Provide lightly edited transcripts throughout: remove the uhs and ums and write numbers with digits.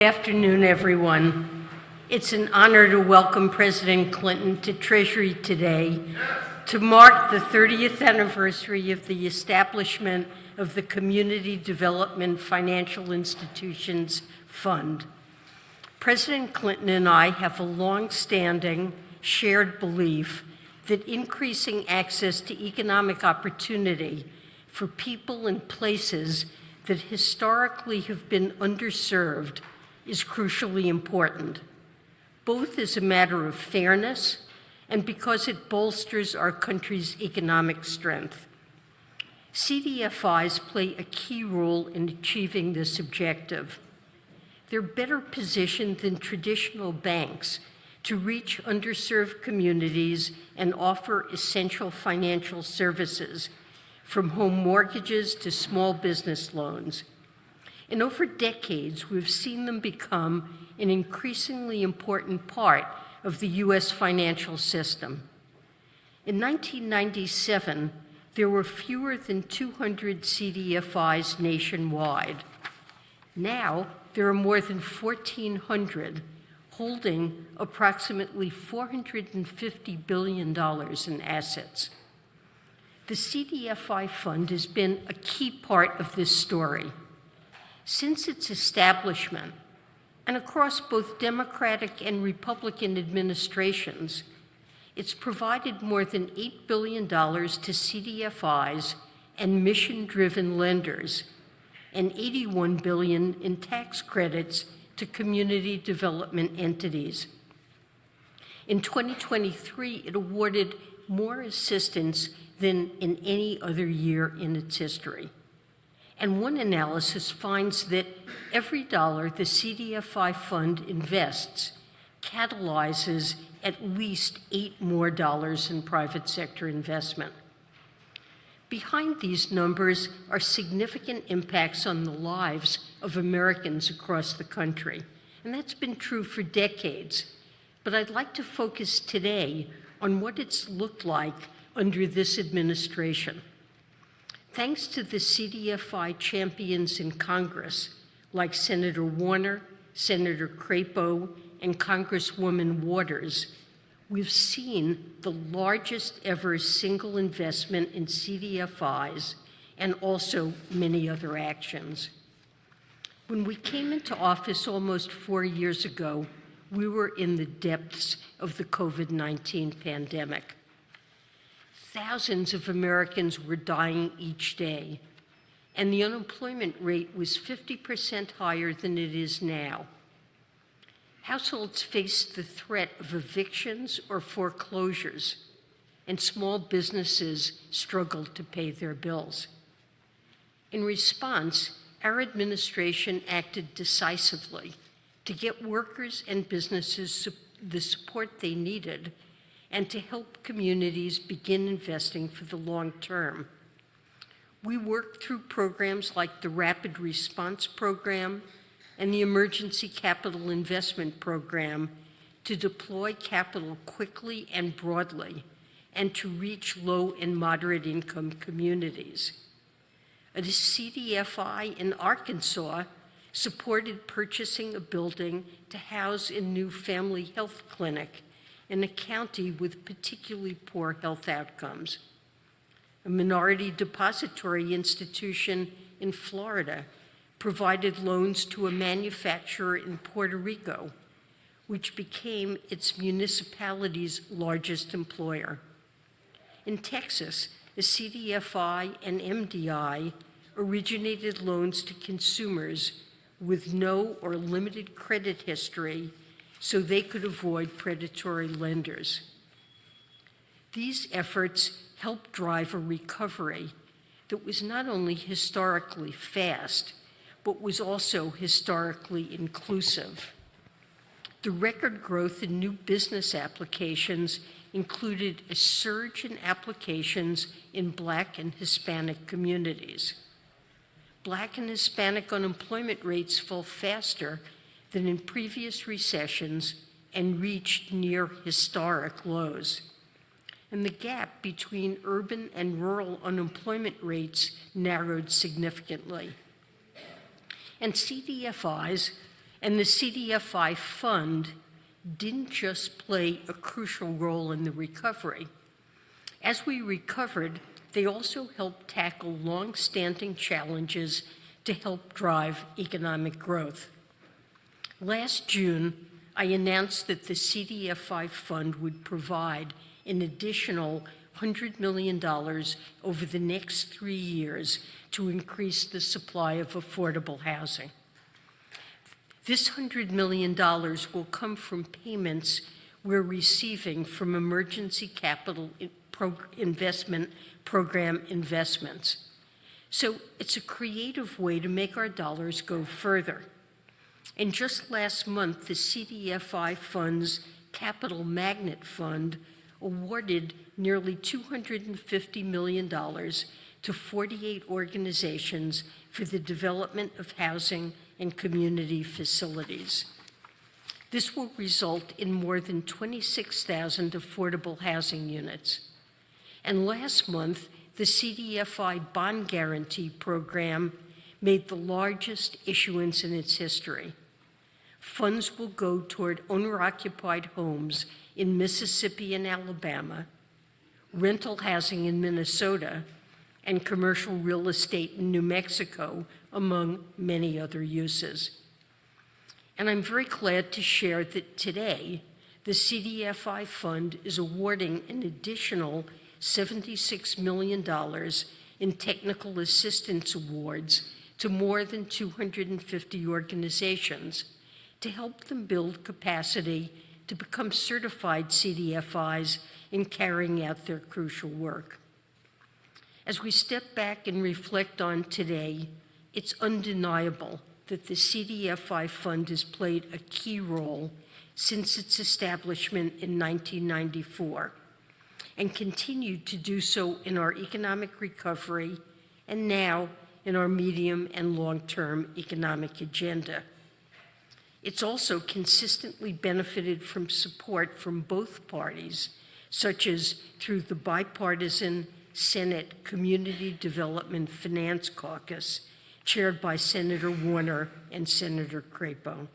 Good afternoon, everyone. It's an honor to welcome President Clinton to Treasury today to mark the 30th anniversary of the establishment of the Community Development Financial Institutions Fund. President Clinton and I have a long-standing shared belief that increasing access to economic opportunity for people and places that historically have been underserved is crucially important, both as a matter of fairness and because it bolsters our country's economic strength. CDFIs play a key role in achieving this objective. They're better positioned than traditional banks to reach underserved communities and offer essential financial services, from home mortgages to small business loans. And over decades, we've seen them become an increasingly important part of the U.S. financial system. In 1997, there were fewer than 200 CDFIs nationwide. Now, there are more than 1,400, holding approximately $450 billion in assets. The CDFI fund has been a key part of this story. Since its establishment, and across both Democratic and Republican administrations, it's provided more than $8 billion to CDFIs and mission-driven lenders, and $81 billion in tax credits to community development entities. In 2023, it awarded more assistance than in any other year in its history. And one analysis finds that every dollar the CDFI fund invests catalyzes at least $8 more in private sector investment. Behind these numbers are significant impacts on the lives of Americans across the country, and that's been true for decades. But I'd like to focus today on what it's looked like under this administration. Thanks to the CDFI champions in Congress, like Senator Warner, Senator Crapo, and Congresswoman Waters, we've seen the largest ever single investment in CDFIs and also many other actions. When we came into office almost 4 years ago, we were in the depths of the COVID-19 pandemic. Thousands of Americans were dying each day, and the unemployment rate was 50% higher than it is now. Households faced the threat of evictions or foreclosures, and small businesses struggled to pay their bills. In response, our administration acted decisively to get workers and businesses the support they needed and to help communities begin investing for the long term. We worked through programs like the Rapid Response Program and the Emergency Capital Investment Program to deploy capital quickly and broadly and to reach low and moderate income communities. A CDFI in Arkansas supported purchasing a building to house a new family health clinic in a county with particularly poor health outcomes. A minority depository institution in Florida provided loans to a manufacturer in Puerto Rico, which became its municipality's largest employer. In Texas, a CDFI and MDI originated loans to consumers with no or limited credit history so they could avoid predatory lenders. These efforts helped drive a recovery that was not only historically fast, but was also historically inclusive. The record growth in new business applications included a surge in applications in Black and Hispanic communities. Black and Hispanic unemployment rates fell faster than in previous recessions and reached near historic lows. And the gap between urban and rural unemployment rates narrowed significantly. And CDFIs And the CDFI fund didn't just play a crucial role in the recovery. As we recovered, they also helped tackle long-standing challenges to help drive economic growth. Last June, I announced that the CDFI fund would provide an additional $100 million over the next 3 years to increase the supply of affordable housing. This $100 million will come from payments we're receiving from Emergency Capital Investment Program investments. So it's a creative way to make our dollars go further. And just last month, the CDFI Fund's Capital Magnet Fund awarded nearly $250 million to 48 organizations for the development of housing and community facilities. This will result in more than 26,000 affordable housing units. And last month, the CDFI Bond Guarantee Program made the largest issuance in its history. Funds will go toward owner-occupied homes in Mississippi and Alabama, rental housing in Minnesota, and commercial real estate in New Mexico, among many other uses. And I'm very glad to share that today, the CDFI Fund is awarding an additional $76 million in technical assistance awards to more than 250 organizations to help them build capacity to become certified CDFIs in carrying out their crucial work. As we step back and reflect on today, it's undeniable that the CDFI Fund has played a key role since its establishment in 1994 and continued to do so in our economic recovery and now in our medium and long-term economic agenda. It's also consistently benefited from support from both parties, such as through the bipartisan Senate Community Development Finance Caucus, chaired by Senator Warner and Senator Crapo.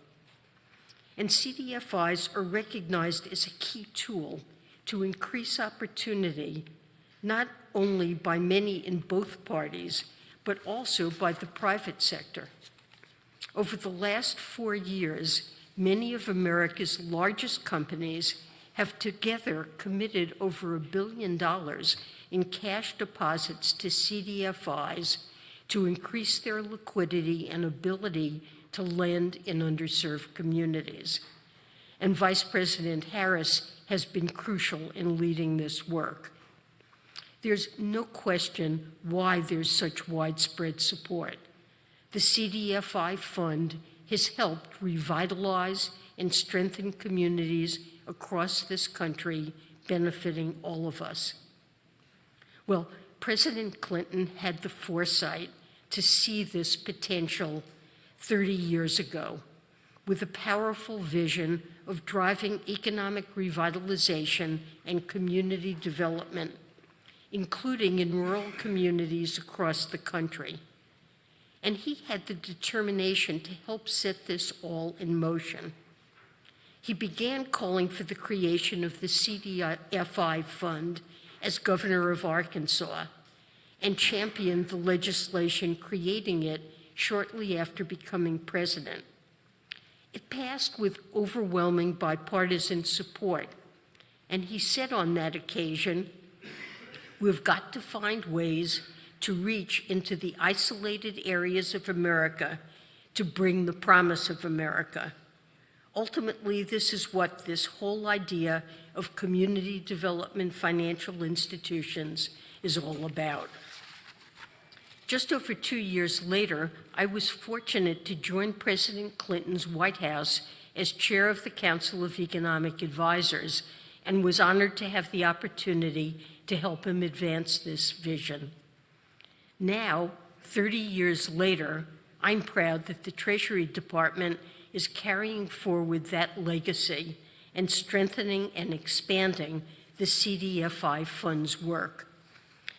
And CDFIs are recognized as a key tool to increase opportunity, not only by many in both parties, but also by the private sector. Over the last 4 years, many of America's largest companies have together committed over $1 billion in cash deposits to CDFIs to increase their liquidity and ability to lend in underserved communities. And Vice President Harris has been crucial in leading this work. There's no question why there's such widespread support. The CDFI Fund has helped revitalize and strengthen communities across this country, benefiting all of us. Well, President Clinton had the foresight to see this potential 30 years ago with a powerful vision of driving economic revitalization and community development, including in rural communities across the country. And he had the determination to help set this all in motion. He began calling for the creation of the CDFI Fund as governor of Arkansas and championed the legislation creating it shortly after becoming president. It passed with overwhelming bipartisan support, and he said on that occasion, "We've got to find ways to reach into the isolated areas of America to bring the promise of America." Ultimately, this is what this whole idea of community development financial institutions is all about. Just over 2 years later, I was fortunate to join President Clinton's White House as chair of the Council of Economic Advisors and was honored to have the opportunity to help him advance this vision. Now, 30 years later, I'm proud that the Treasury Department is carrying forward that legacy and strengthening and expanding the CDFI Fund's work.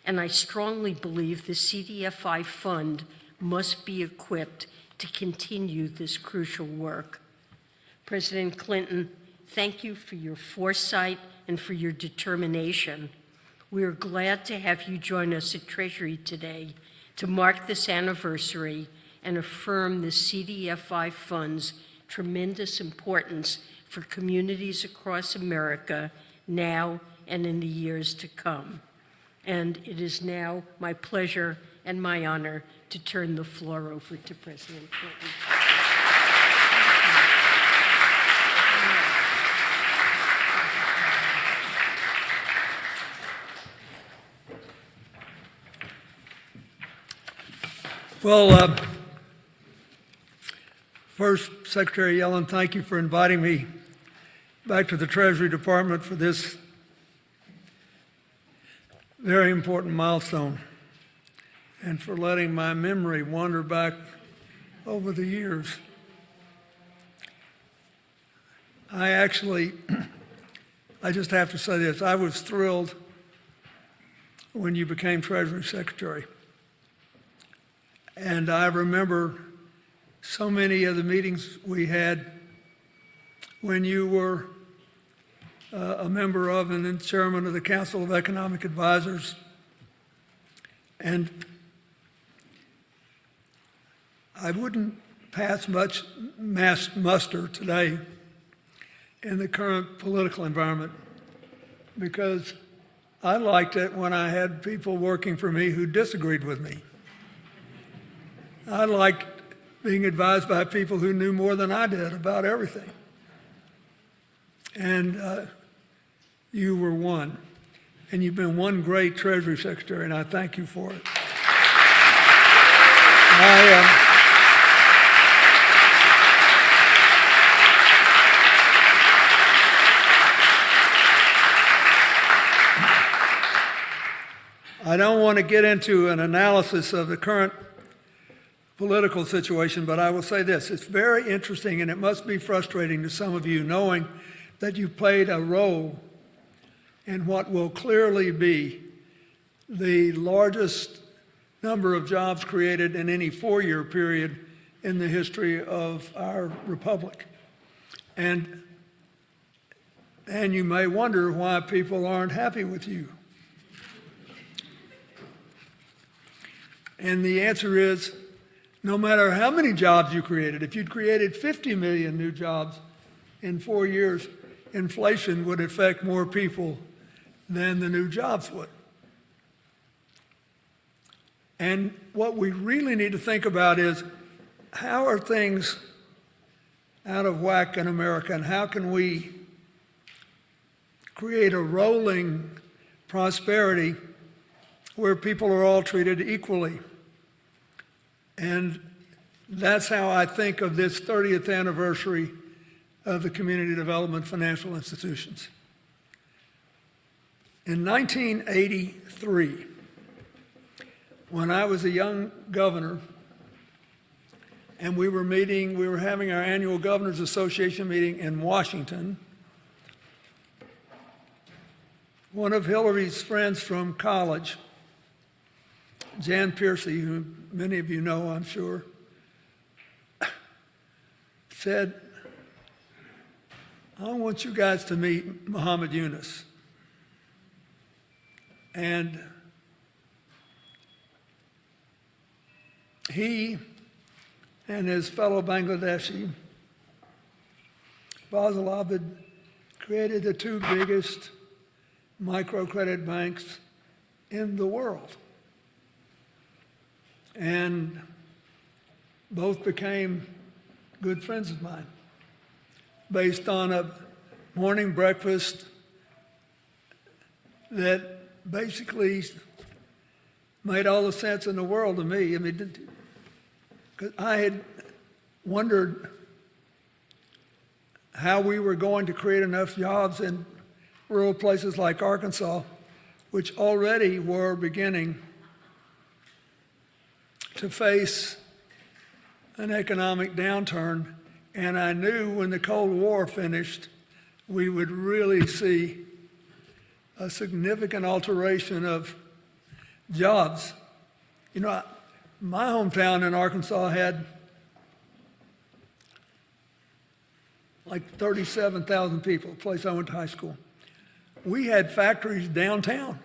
And I strongly believe the CDFI Fund must be equipped to continue this crucial work. President Clinton, thank you for your foresight and for your determination. We are glad to have you join us at Treasury today to mark this anniversary and affirm the CDFI fund's tremendous importance for communities across America now and in the years to come. And it is now my pleasure and my honor to turn the floor over to President Clinton. Well, first, Secretary Yellen, thank you for inviting me back to the Treasury Department for this very important milestone and for letting my memory wander back over the years. I just have to say this, I was thrilled when you became Treasury Secretary. And I remember so many of the meetings we had when you were a member of and then chairman of the Council of Economic Advisors. And I wouldn't pass much muster today in the current political environment because I liked it when I had people working for me who disagreed with me. I liked being advised by people who knew more than I did about everything. And you were one. And you've been one great Treasury Secretary, and I thank you for it. I don't want to get into an analysis of the current political situation, but I will say this. It's very interesting, and it must be frustrating to some of you knowing that you played a role in what will clearly be the largest number of jobs created in any four-year period in the history of our republic. And you may wonder why people aren't happy with you. And the answer is, no matter how many jobs you created, if you'd created 50 million new jobs in 4 years, inflation would affect more people than the new jobs would. And what we really need to think about is, how are things out of whack in America, and how can we create a rolling prosperity where people are all treated equally? And that's how I think of this 30th anniversary of the Community Development Financial Institutions. In 1983, when I was a young governor, and we were having our annual Governors Association meeting in Washington, one of Hillary's friends from college, Jan Piercy, who many of you know, I'm sure, said, I want you guys to meet Muhammad Yunus. And he and his fellow Bangladeshi, Fazal Abid, created the two biggest microcredit banks in the world. And both became good friends of mine based on a morning breakfast that basically made all the sense in the world to me. I mean, 'cause I had wondered how we were going to create enough jobs in rural places like Arkansas, which already were beginning to face an economic downturn. And I knew when the Cold War finished, we would really see a significant alteration of jobs. You know, my hometown in Arkansas had like 37,000 people, the place I went to high school. We had factories downtown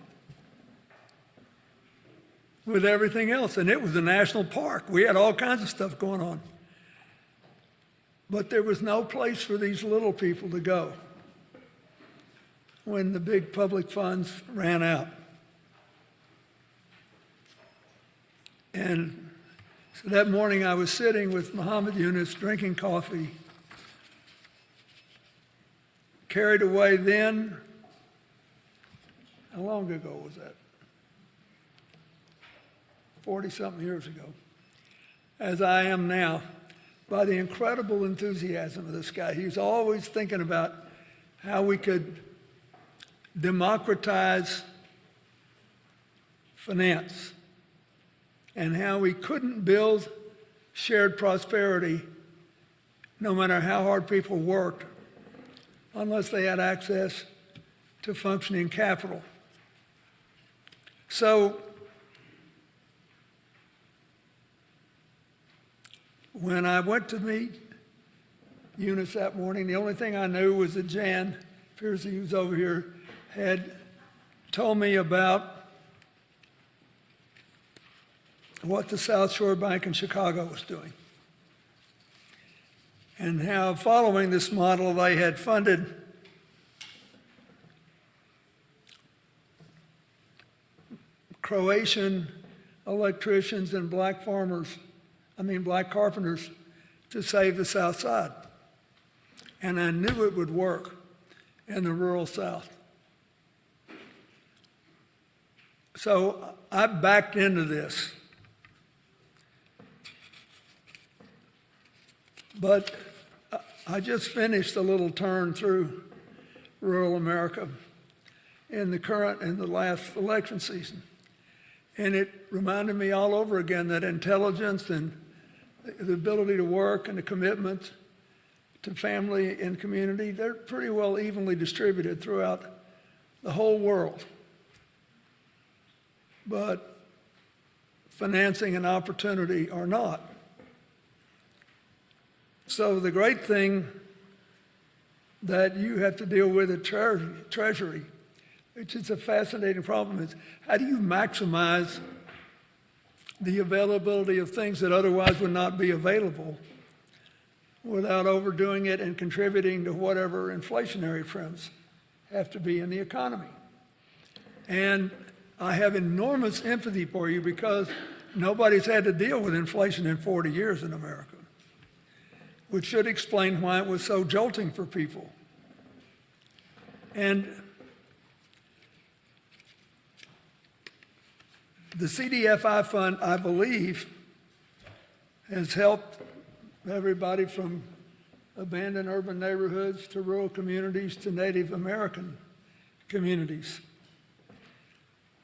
with everything else, and it was a national park. We had all kinds of stuff going on. But there was no place for these little people to go when the big public funds ran out. And so that morning I was sitting with Muhammad Yunus drinking coffee, carried away then. How long ago was that? 40-something years ago, as I am now, by the incredible enthusiasm of this guy. He was always thinking about how we could democratize finance and how we couldn't build shared prosperity, no matter how hard people worked, unless they had access to functioning capital. So when I went to meet Yunus that morning, the only thing I knew was that Jan Piercy, who's over here, had told me about what the South Shore Bank in Chicago was doing and how, following this model, they had funded Croatian electricians and black carpenters to save the South Side. And I knew it would work in the rural South. So I backed into this. But I just finished a little turn through rural America in the last election season. And it reminded me all over again that intelligence and the ability to work and the commitment to family and community, they're pretty well evenly distributed throughout the whole world. But financing and opportunity are not. So the great thing that you have to deal with at Treasury, which is a fascinating problem, is how do you maximize the availability of things that otherwise would not be available without overdoing it and contributing to whatever inflationary trends have to be in the economy. And I have enormous empathy for you because nobody's had to deal with inflation in 40 years in America, which should explain why it was so jolting for people. And the CDFI fund, I believe, has helped everybody from abandoned urban neighborhoods to rural communities to Native American communities.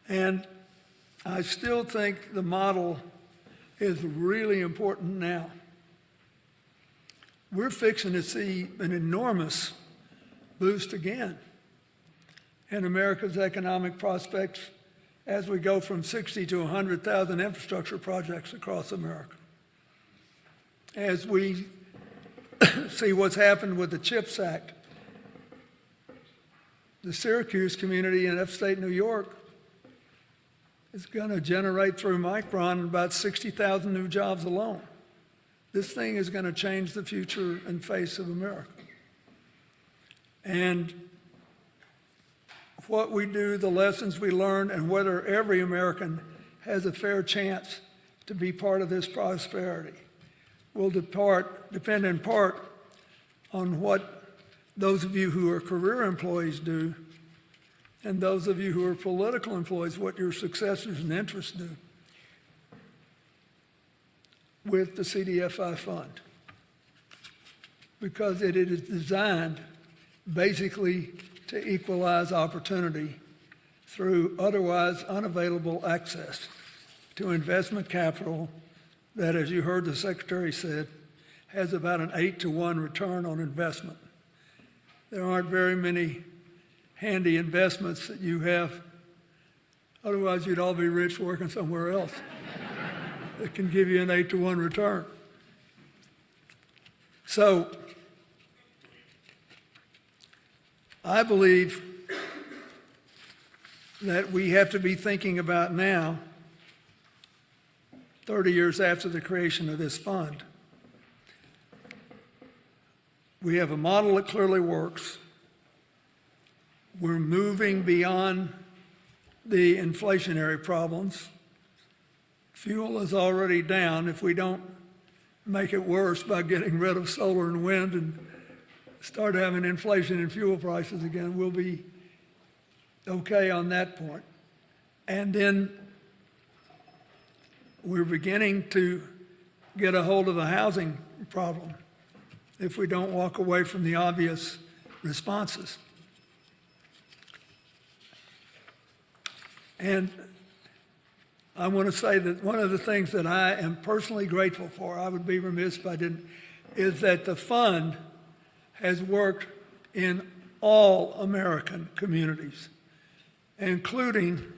And I still think the model is really important now. We're fixing to see an enormous boost again in America's economic prospects as we go from 60 to 100,000 infrastructure projects across America. As we see what's happened with the CHIPS Act, the Syracuse community in upstate New York is going to generate through Micron about 60,000 new jobs alone. This thing is going to change the future and face of America. And what we do, the lessons we learn, and whether every American has a fair chance to be part of this prosperity will depend in part on what those of you who are career employees do and those of you who are political employees, what your successors and interests do with the CDFI fund. Because it is designed basically to equalize opportunity through otherwise unavailable access to investment capital that, as you heard the Secretary said, has about an 8-to-1 return on investment. There aren't very many handy investments that you have, otherwise you'd all be rich working somewhere else, that can give you an 8-to-1 return. So I believe that we have to be thinking about now, 30 years after the creation of this fund. We have a model that clearly works. We're moving beyond the inflationary problems. Fuel is already down. If we don't make it worse by getting rid of solar and wind and start having inflation in fuel prices again, we'll be okay on that point. And then we're beginning to get a hold of the housing problem if we don't walk away from the obvious responses. And I want to say that one of the things that I am personally grateful for, I would be remiss if I didn't, is that the fund has worked in all American communities, including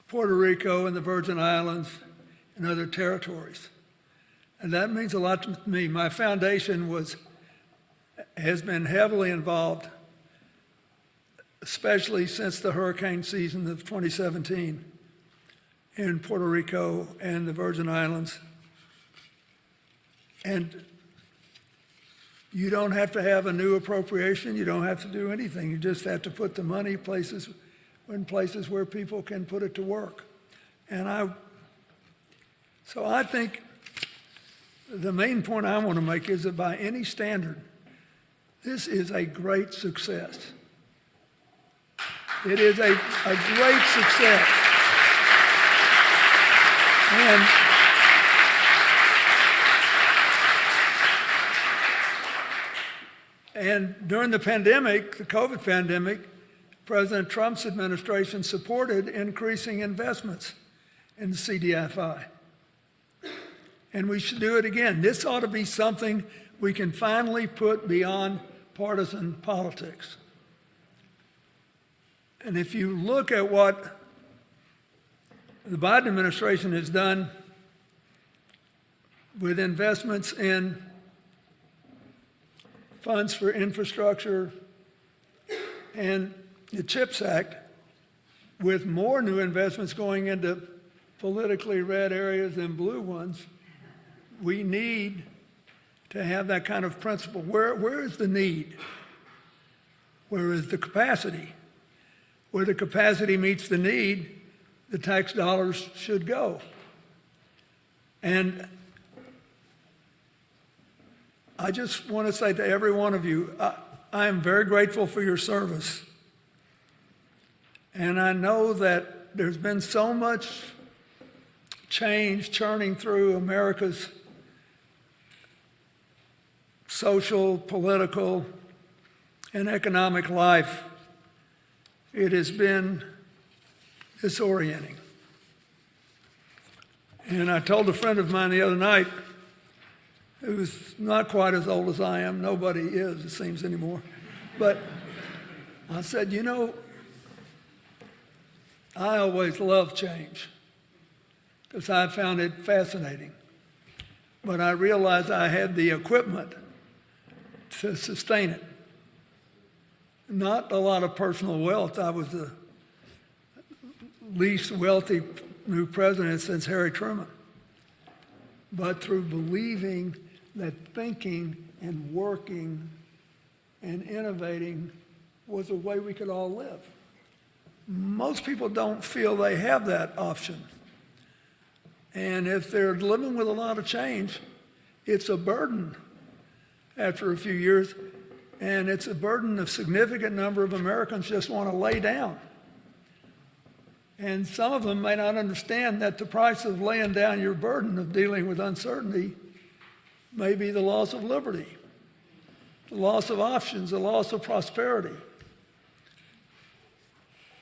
Puerto Rico and the Virgin Islands and other territories. And that means a lot to me. My foundation has been heavily involved, especially since the hurricane season of 2017 in Puerto Rico and the Virgin Islands. And you don't have to have a new appropriation. You don't have to do anything. You just have to put the money in places where people can put it to work. And so I think the main point I want to make is that by any standard, this is a great success. It is a great success. And during the pandemic, the COVID pandemic, President Trump's administration supported increasing investments in the CDFI. And we should do it again. This ought to be something we can finally put beyond partisan politics. And if you look at what the Biden administration has done with investments in funds for infrastructure and the CHIPS Act, with more new investments going into politically red areas than blue ones, we need to have that kind of principle. Where is the need? Where is the capacity? Where the capacity meets the need, the tax dollars should go. And I just want to say to every one of you, I am very grateful for your service. And I know that there's been so much change churning through America's social, political, and economic life. It has been disorienting. And I told a friend of mine the other night, who's not quite as old as I am, nobody is, it seems, anymore, but I said, you know, I always love change because I found it fascinating. But I realized I had the equipment to sustain it. Not a lot of personal wealth. I was the least wealthy new president since Harry Truman. But through believing that thinking and working and innovating was a way we could all live. Most people don't feel they have that option. And if they're living with a lot of change, it's a burden after a few years, and it's a burden a significant number of Americans just want to lay down. And some of them may not understand that the price of laying down your burden of dealing with uncertainty may be the loss of liberty, the loss of options, the loss of prosperity.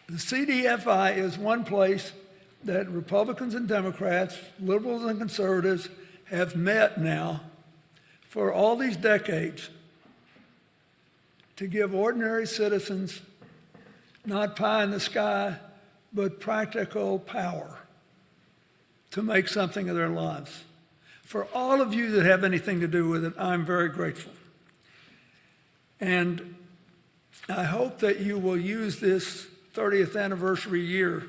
The CDFI is one place that Republicans and Democrats, liberals and conservatives have met now for all these decades to give ordinary citizens not pie in the sky, but practical power to make something of their lives. For all of you that have anything to do with it, I'm very grateful. And I hope that you will use this 30th anniversary year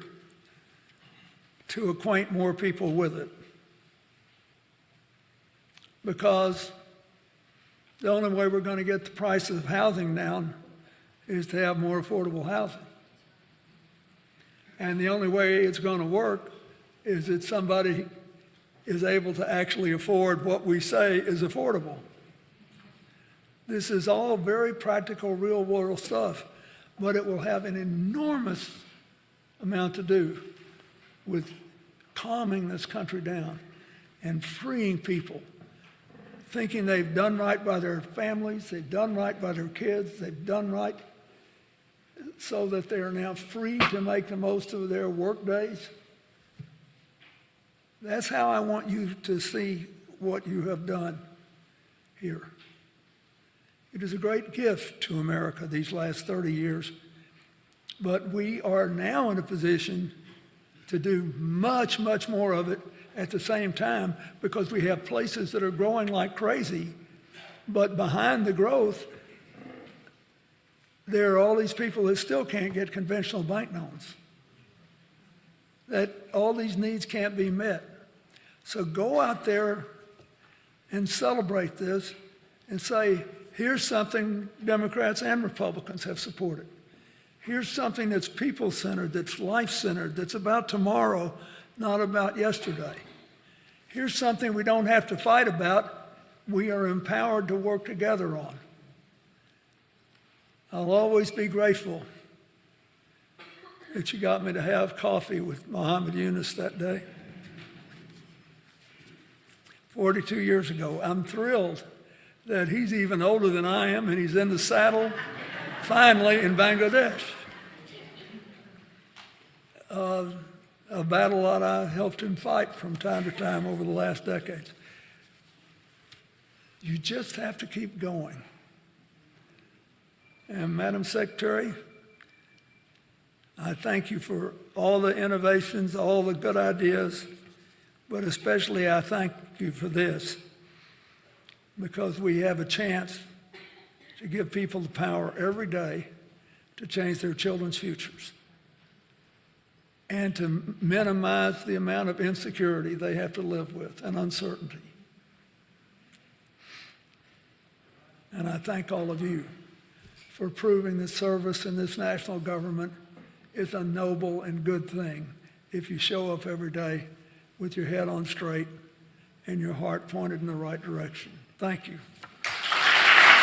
to acquaint more people with it. Because the only way we're going to get the price of housing down is to have more affordable housing. And the only way it's going to work is that somebody is able to actually afford what we say is affordable. This is all very practical, real-world stuff, but it will have an enormous amount to do with calming this country down and freeing people, thinking they've done right by their families, they've done right by their kids, they've done right so that they are now free to make the most of their work days. That's how I want you to see what you have done here. It is a great gift to America these last 30 years, but we are now in a position to do much, much more of it at the same time because we have places that are growing like crazy, but behind the growth, there are all these people that still can't get conventional bank loans, that all these needs can't be met. So go out there and celebrate this and say, here's something Democrats and Republicans have supported. Here's something that's people-centered, that's life-centered, that's about tomorrow, not about yesterday. Here's something we don't have to fight about. We are empowered to work together on. I'll always be grateful that you got me to have coffee with Muhammad Yunus that day. 42 years ago. I'm thrilled that he's even older than I am and he's in the saddle finally in Bangladesh. A battle that I helped him fight from time to time over the last decades. You just have to keep going. And Madam Secretary, I thank you for all the innovations, all the good ideas, but especially I thank you for this, because we have a chance to give people the power every day to change their children's futures and to minimize the amount of insecurity they have to live with and uncertainty. And I thank all of you for proving that service in this national government is a noble and good thing if you show up every day with your head on straight and your heart pointed in the right direction. Thank you.